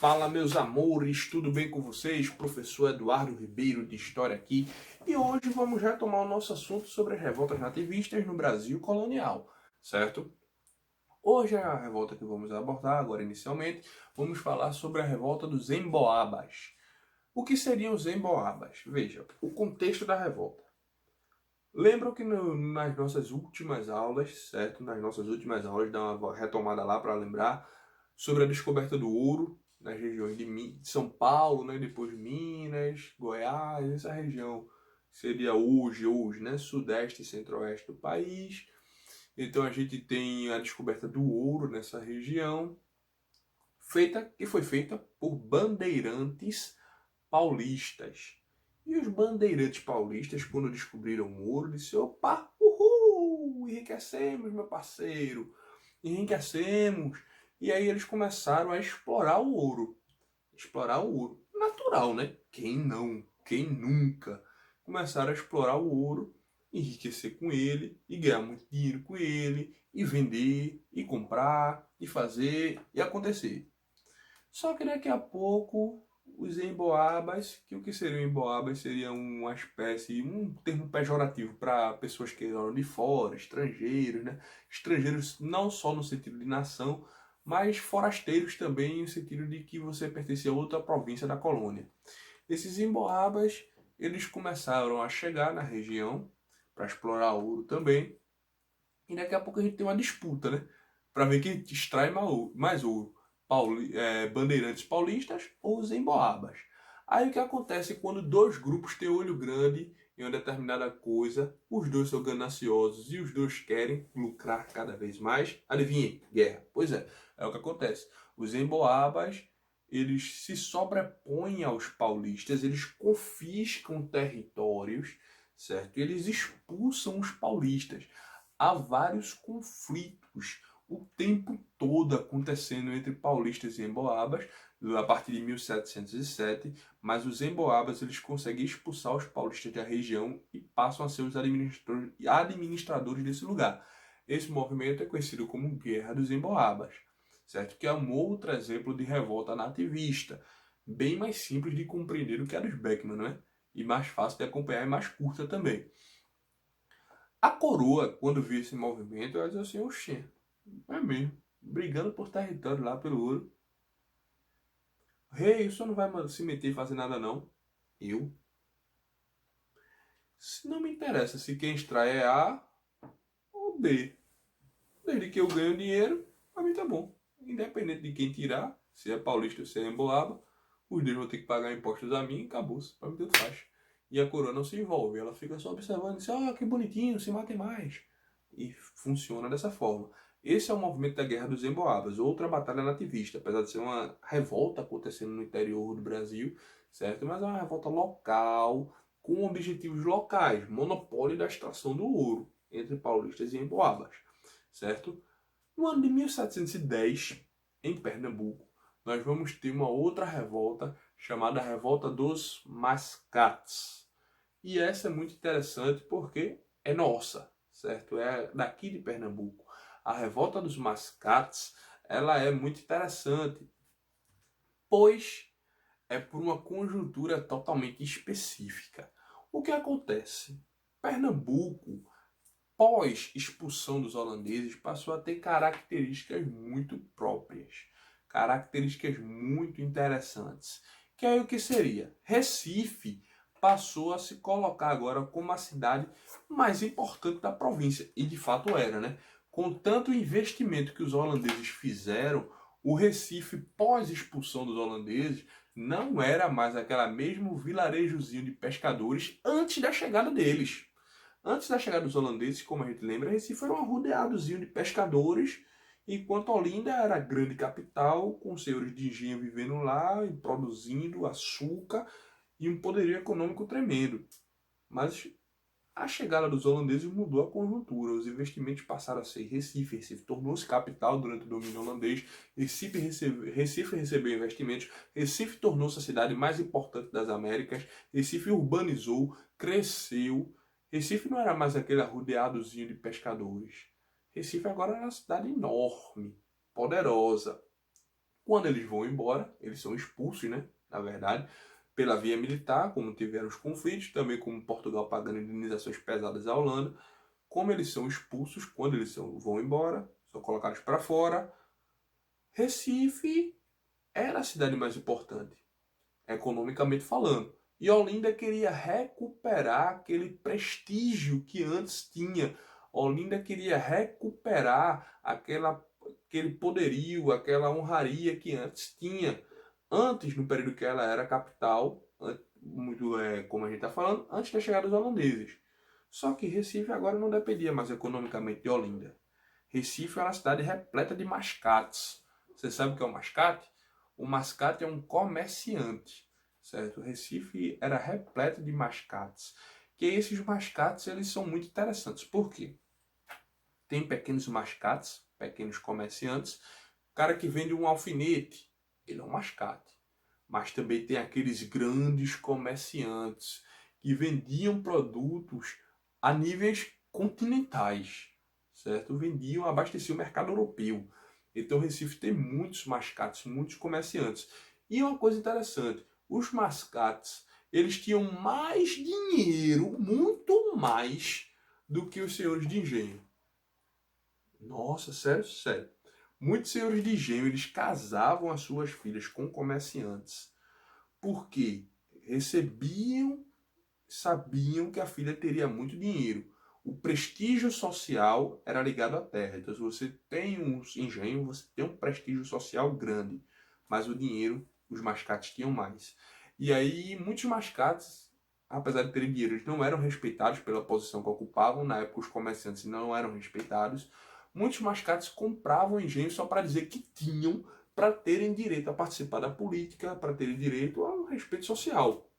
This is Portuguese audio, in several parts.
Fala, meus amores, tudo bem com vocês? Professor Eduardo Ribeiro de História aqui. E hoje vamos retomar o nosso assunto sobre as revoltas nativistas no Brasil colonial, certo? Hoje a revolta que vamos abordar agora inicialmente, vamos falar sobre a revolta dos Emboabas. O que seriam os Emboabas? Veja, o contexto da revolta. Lembram que nas nossas últimas aulas, certo? Nas nossas últimas aulas, dá uma retomada lá para lembrar sobre a descoberta do ouro nas regiões de São Paulo, né? Depois Minas, Goiás, essa região seria hoje, né? Sudeste e centro-oeste do país. Então a gente tem a descoberta do ouro nessa região, que foi feita por bandeirantes paulistas. E os bandeirantes paulistas, quando descobriram o ouro, disseram: opa, uhul, enriquecemos, meu parceiro, enriquecemos. E aí eles começaram a explorar o ouro. Explorar o ouro. Natural, né? Quem não? Quem nunca? Começaram a explorar o ouro, enriquecer com ele, e ganhar muito dinheiro com ele, e vender, e comprar, e fazer, e acontecer. Só que daqui a pouco os emboabas, que o que seriam emboabas seria uma espécie, um termo pejorativo para pessoas que eram de fora, estrangeiros, né? Estrangeiros não só no sentido de nação, mas forasteiros também no sentido de que você pertencia a outra província da colônia. Esses emboabas, eles começaram a chegar na região para explorar ouro também, e daqui a pouco a gente tem uma disputa, né? Para ver quem extrai mais ouro. Bandeirantes paulistas ou os emboabas. Aí o que acontece quando dois grupos têm olho grande em uma determinada coisa, os dois são gananciosos e os dois querem lucrar cada vez mais? Adivinhem, guerra. Pois é o que acontece. Os emboabas, eles se sobrepõem aos paulistas, eles confiscam territórios, certo? E eles expulsam os paulistas. Há vários conflitos o tempo todo acontecendo entre paulistas e emboabas, a partir de 1707, mas os emboabas eles conseguem expulsar os paulistas da região e passam a ser os administradores desse lugar. Esse movimento é conhecido como Guerra dos Emboabas, certo? Que é um outro exemplo de revolta nativista, bem mais simples de compreender do que a dos Beckman, não é? E mais fácil de acompanhar e mais curta também. A coroa, quando viu esse movimento, ela disse assim: oxê, é mesmo, brigando por território lá pelo ouro. Rei, o senhor não vai se meter e fazer nada não? Eu? Se não me interessa se quem extrai é A ou B. Desde que eu ganho dinheiro, pra mim tá bom. Independente de quem tirar, se é paulista ou se é emboaba, os dois vão ter que pagar impostos a mim e acabou-se. Pra mim tanto faz. E a coroa não se envolve, ela fica só observando e diz: ah, que bonitinho, se matem mais. E funciona dessa forma. Esse é o movimento da Guerra dos Emboabas, outra batalha nativista, apesar de ser uma revolta acontecendo no interior do Brasil, certo? Mas é uma revolta local, com objetivos locais, monopólio da extração do ouro entre paulistas e emboabas, certo? No ano de 1710, em Pernambuco, nós vamos ter uma outra revolta chamada Revolta dos Mascates. E essa é muito interessante porque é nossa, certo? É daqui de Pernambuco. A Revolta dos Mascates, ela é muito interessante, pois é por uma conjuntura totalmente específica. O que acontece? Pernambuco, pós expulsão dos holandeses, passou a ter características muito próprias, características muito interessantes. Que aí o que seria? Recife passou a se colocar agora como a cidade mais importante da província, e de fato era, né? Com tanto investimento que os holandeses fizeram, o Recife, pós expulsão dos holandeses, não era mais aquele mesmo vilarejozinho de pescadores antes da chegada deles. Antes da chegada dos holandeses, como a gente lembra, Recife era um arrodeadozinho de pescadores, enquanto Olinda era a grande capital, com senhores de engenho vivendo lá e produzindo açúcar e um poderio econômico tremendo. Mas a chegada dos holandeses mudou a conjuntura, os investimentos passaram a ser em Recife, Recife tornou-se capital durante o domínio holandês, Recife recebeu investimentos, Recife tornou-se a cidade mais importante das Américas, Recife urbanizou, cresceu. Recife não era mais aquele arrodeadozinho de pescadores. Recife agora era uma cidade enorme, poderosa. Quando eles vão embora, eles são expulsos, né? Na verdade, pela via militar, como tiveram os conflitos, também como Portugal pagando indenizações pesadas à Holanda. Como eles são expulsos, quando eles vão embora, são colocados para fora, Recife era a cidade mais importante, economicamente falando. E Olinda queria recuperar aquele prestígio que antes tinha. Olinda queria recuperar aquele poderio, aquela honraria que antes tinha. Antes, no período que ela era capital, muito como a gente está falando, antes da chegada dos holandeses. Só que Recife agora não dependia mais economicamente de Olinda. Recife é uma cidade repleta de mascates. Você sabe o que é um mascate? O mascate é um comerciante, certo? Recife era repleto de mascates. Que esses mascates, eles são muito interessantes. Por quê? Tem pequenos mascates, pequenos comerciantes. O cara que vende um alfinete, ele é um mascate. Mas também tem aqueles grandes comerciantes que vendiam produtos a níveis continentais, certo? Vendiam, abasteciam o mercado europeu. Então Recife tem muitos mascates, muitos comerciantes. E uma coisa interessante, os mascates, eles tinham mais dinheiro, muito mais, do que os senhores de engenho. Nossa, sério, sério. Muitos senhores de engenho, eles casavam as suas filhas com comerciantes, porque sabiam que a filha teria muito dinheiro. O prestígio social era ligado à terra. Então, se você tem um engenho, você tem um prestígio social grande. Mas o dinheiro, os mascates tinham mais. E aí, muitos mascates, apesar de terem dinheiro, eles não eram respeitados pela posição que ocupavam. Na época, os comerciantes não eram respeitados. Muitos mascates compravam engenho só para dizer que tinham, para terem direito a participar da política, para terem direito ao respeito social.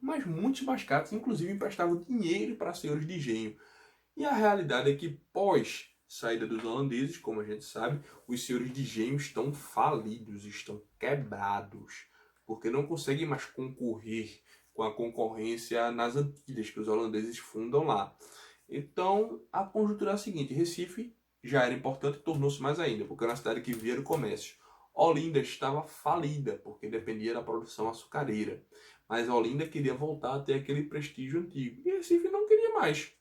Mas muitos mascates, inclusive, emprestavam dinheiro para senhores de engenho. E a realidade é que, pós saída dos holandeses, como a gente sabe, os senhores de engenho estão falidos, estão quebrados, porque não conseguem mais concorrer com a concorrência nas Antilhas, que os holandeses fundam lá. Então, a conjuntura é a seguinte: Recife já era importante e tornou-se mais ainda, porque era uma cidade que via no comércio. Olinda estava falida, porque dependia da produção açucareira. Mas Olinda queria voltar a ter aquele prestígio antigo. E Recife não queria mais.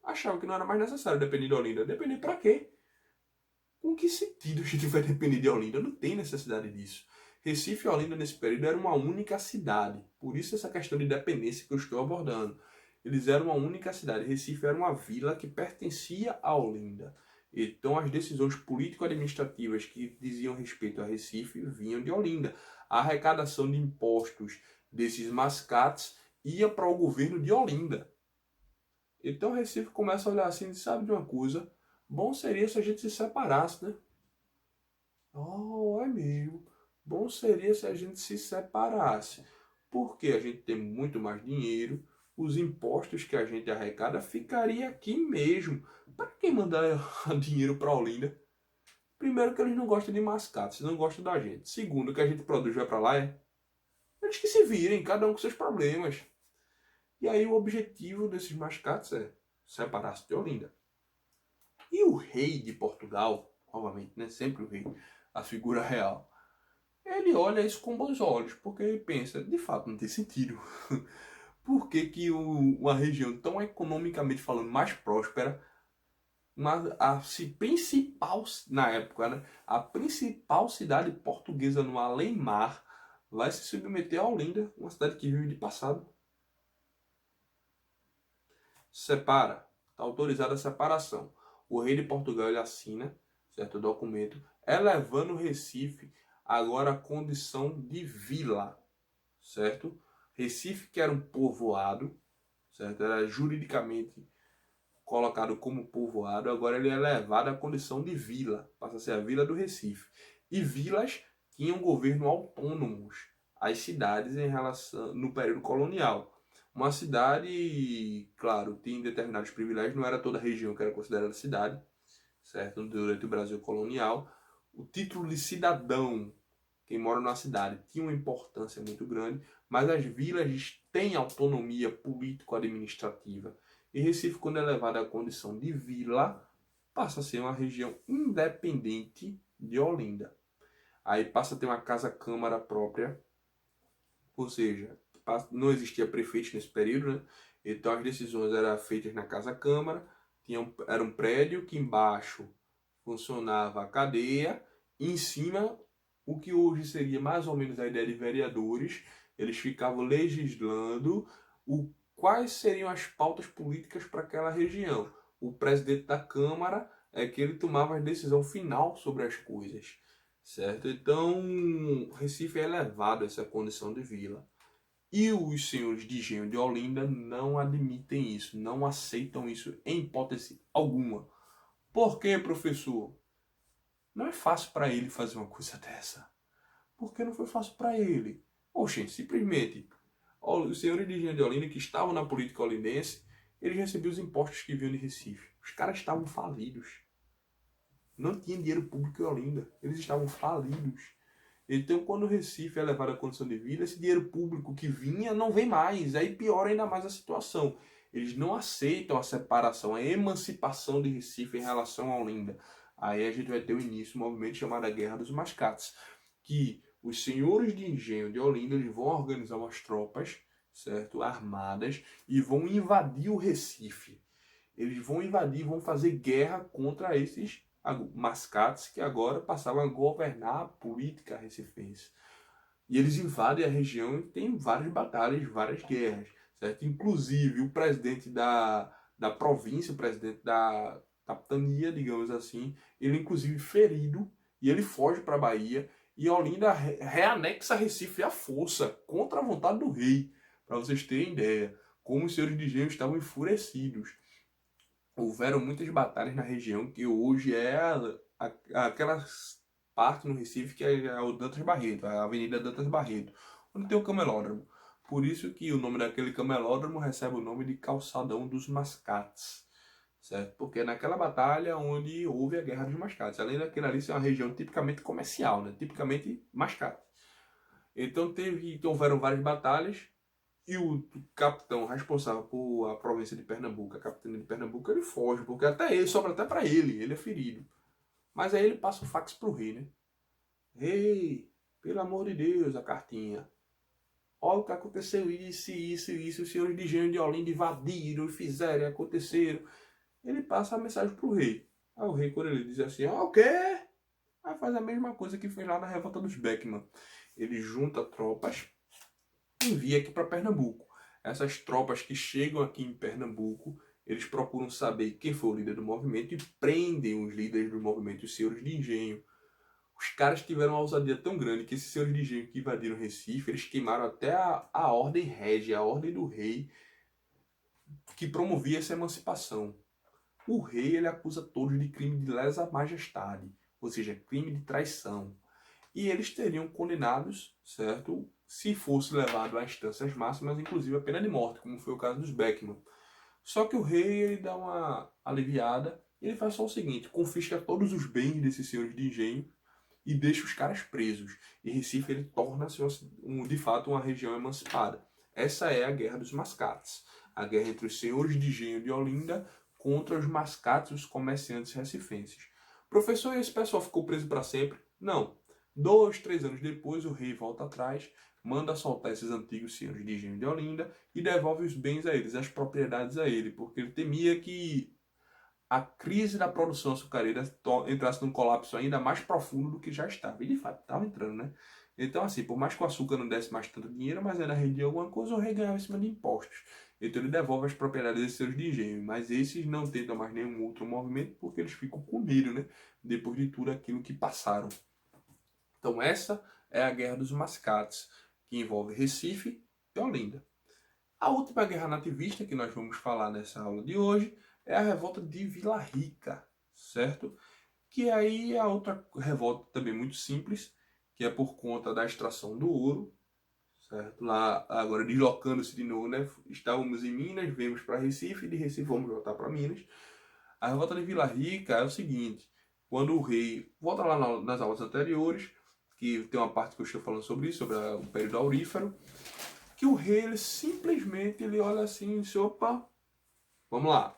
Achava que não era mais necessário depender de Olinda. Depender para quê? Com que sentido a gente vai depender de Olinda? Não tem necessidade disso. Recife e Olinda nesse período eram uma única cidade. Por isso essa questão de dependência que eu estou abordando. Eles eram uma única cidade. Recife era uma vila que pertencia a Olinda. Então as decisões político-administrativas que diziam respeito a Recife vinham de Olinda. A arrecadação de impostos desses mascates ia para o governo de Olinda. Então Recife começa a olhar assim e diz, sabe de uma coisa? Bom seria se a gente se separasse, né? Oh, é mesmo. Bom seria se a gente se separasse. Porque a gente tem muito mais dinheiro, os impostos que a gente arrecada ficaria aqui mesmo. Para quem mandar dinheiro para Olinda? Primeiro que eles não gostam de mascates, não gostam da gente. Segundo, que a gente produz vai para lá é eles que se virem, cada um com seus problemas. E aí o objetivo desses mascates é separar-se de Olinda. E o rei de Portugal, novamente, né, sempre o rei, a figura real, ele olha isso com bons olhos, porque ele pensa, de fato não tem sentido. Por que que uma região tão economicamente falando mais próspera, principal, na época, né, a principal cidade portuguesa no além-mar, vai se submeter a Olinda, uma cidade que vive de passado? Separa, está autorizada a separação. O rei de Portugal ele assina certo documento, elevando o Recife agora à condição de vila, certo? Recife, que era um povoado, certo? Era juridicamente colocado como povoado, agora ele é elevado à condição de vila, passa a ser a Vila do Recife. E vilas tinham governo autônomos, as cidades em relação no período colonial. Uma cidade, claro, tinha determinados privilégios, não era toda a região que era considerada cidade, certo? Durante o Brasil colonial. O título de cidadão, quem mora na cidade, tinha uma importância muito grande, mas as vilas têm autonomia político-administrativa. E Recife, quando é levado à condição de vila, passa a ser uma região independente de Olinda. aí passa a ter uma casa-câmara própria, ou seja, não existia prefeito nesse período, né? Então as decisões eram feitas na casa-câmara, era um prédio que embaixo funcionava a cadeia, e em cima, o que hoje seria mais ou menos a ideia de vereadores, eles ficavam legislando quais seriam as pautas políticas para aquela região. O presidente da Câmara é que ele tomava a decisão final sobre as coisas, certo? Então, Recife é elevado a essa condição de vila. E os senhores de Engenho de Olinda não admitem isso, não aceitam isso em hipótese alguma. Por quê, professor? Não é fácil para ele fazer uma coisa dessa. Por que não foi fácil para ele? Oxe, simplesmente, os senhores de Engenho de Olinda que estavam na política olindense, eles recebiam os impostos que vinham de Recife. Os caras estavam falidos. Não tinha dinheiro público em Olinda. Eles estavam falidos. Então, quando o Recife é levado à condição de vida, esse dinheiro público que vinha não vem mais. Aí piora ainda mais a situação. Eles não aceitam a separação, a emancipação de Recife em relação a Olinda. Aí a gente vai ter o início do movimento chamado a Guerra dos Mascates, que os senhores de engenho de Olinda eles vão organizar umas tropas, certo, armadas, e vão invadir o Recife. Eles vão invadir, vão fazer guerra contra esses mascates que agora passavam a governar a política recifense. E eles invadem a região e tem várias batalhas, várias guerras, certo? Inclusive o presidente da província, o presidente da capitania, digamos assim, ele inclusive ferido e ele foge para a Bahia e Olinda reanexa Recife à força, contra a vontade do rei, para vocês terem ideia, como os senhores de engenho estavam enfurecidos. Houveram muitas batalhas na região, que hoje é aquela parte no Recife que é o Dantas Barreto, a Avenida Dantas Barreto, onde tem o camelódromo. Por isso que o nome daquele camelódromo recebe o nome de Calçadão dos Mascates, certo? Porque é naquela batalha onde houve a Guerra dos Mascates. Além daquela ali ser uma região tipicamente comercial, né? Tipicamente mascate. Então houveram várias batalhas, e o capitão responsável por a província de Pernambuco, a capitania de Pernambuco, ele foge, porque até ele, sobra até para ele é ferido. Mas aí ele passa o fax pro rei, né? Rei, pelo amor de Deus, a cartinha. Olha o que aconteceu, isso, os senhores de Engenho de Olinda invadiram, fizeram, aconteceram. Ele passa a mensagem pro rei. Aí o rei, quando ele diz assim, ó, o quê? Aí faz a mesma coisa que fez lá na revolta dos Beckman. Ele junta tropas, envia aqui para Pernambuco. Essas tropas que chegam aqui em Pernambuco, eles procuram saber quem foi o líder do movimento e prendem os líderes do movimento, os senhores de engenho. Os caras tiveram uma ousadia tão grande que esses senhores de engenho que invadiram Recife, eles queimaram até a ordem régia, a ordem do rei, que promovia essa emancipação. O rei ele acusa todos de crime de lesa majestade, ou seja, crime de traição. E eles teriam condenados, certo, se fosse levado a instâncias máximas, inclusive a pena de morte, como foi o caso dos Beckman. Só que o rei ele dá uma aliviada e ele faz só o seguinte, confisca todos os bens desses senhores de engenho e deixa os caras presos. E Recife ele torna-se de fato uma região emancipada. Essa é a Guerra dos Mascates, a guerra entre os senhores de engenho de Olinda contra os mascates, os comerciantes recifenses. Professor, e esse pessoal ficou preso para sempre? Não. 2, 3 anos depois, o rei volta atrás, manda soltar esses antigos senhores de engenho de Olinda e devolve os bens a eles, as propriedades a ele, porque ele temia que a crise da produção açucareira entrasse num colapso ainda mais profundo do que já estava. E de fato, estava entrando, né? Então, assim, por mais que o açúcar não desse mais tanto dinheiro, mas ainda rendia alguma coisa, o rei ganhava em cima de impostos. Então ele devolve as propriedades desses seus de engenho. Mas esses não tentam mais nenhum outro movimento porque eles ficam com medo, né? Depois de tudo aquilo que passaram. Então essa é a Guerra dos Mascates, que envolve Recife e Olinda. A última guerra nativista que nós vamos falar nessa aula de hoje é a revolta de Vila Rica, certo? Que aí é a outra revolta também muito simples, que é por conta da extração do ouro, certo? Lá agora deslocando-se de novo, né? Estávamos em Minas, viemos para Recife, e de Recife vamos voltar para Minas. A revolta de Vila Rica é o seguinte, quando o rei, volta lá nas aulas anteriores, que tem uma parte que eu estou falando sobre isso, sobre o período aurífero, que o rei ele simplesmente ele olha assim e diz, opa, vamos lá.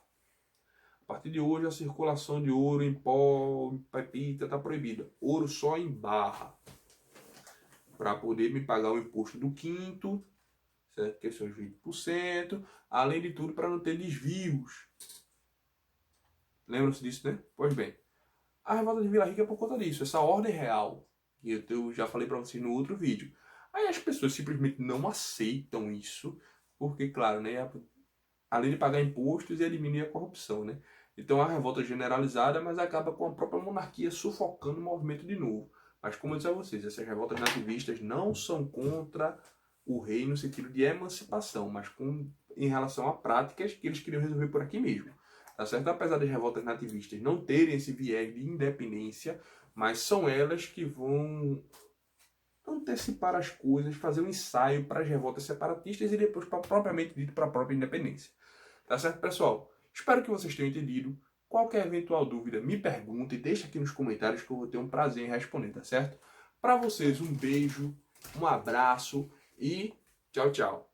A partir de hoje a circulação de ouro em pó, em pepita está proibida. Ouro só em barra. para poder me pagar o imposto do quinto, certo? Que são os 20%, além de tudo para não ter desvios. Lembram-se disso, né? Pois bem, a revolta de Vila Rica é por conta disso, essa ordem real, que eu já falei para vocês no outro vídeo. Aí as pessoas simplesmente não aceitam isso, porque, claro, né, além de pagar impostos, ia diminuir a corrupção, né? Então a revolta é generalizada, mas acaba com a própria monarquia sufocando o movimento de novo. Mas como eu disse a vocês, essas revoltas nativistas não são contra o rei no sentido de emancipação, mas em relação a práticas que eles queriam resolver por aqui mesmo. Tá certo? Apesar das revoltas nativistas não terem esse viés de independência, mas são elas que vão antecipar as coisas, fazer um ensaio para as revoltas separatistas e depois, propriamente dito, para a própria independência. Tá certo, pessoal? Espero que vocês tenham entendido. Qualquer eventual dúvida, me pergunte e deixa aqui nos comentários que eu vou ter um prazer em responder, tá certo? Para vocês, um beijo, um abraço e tchau, tchau.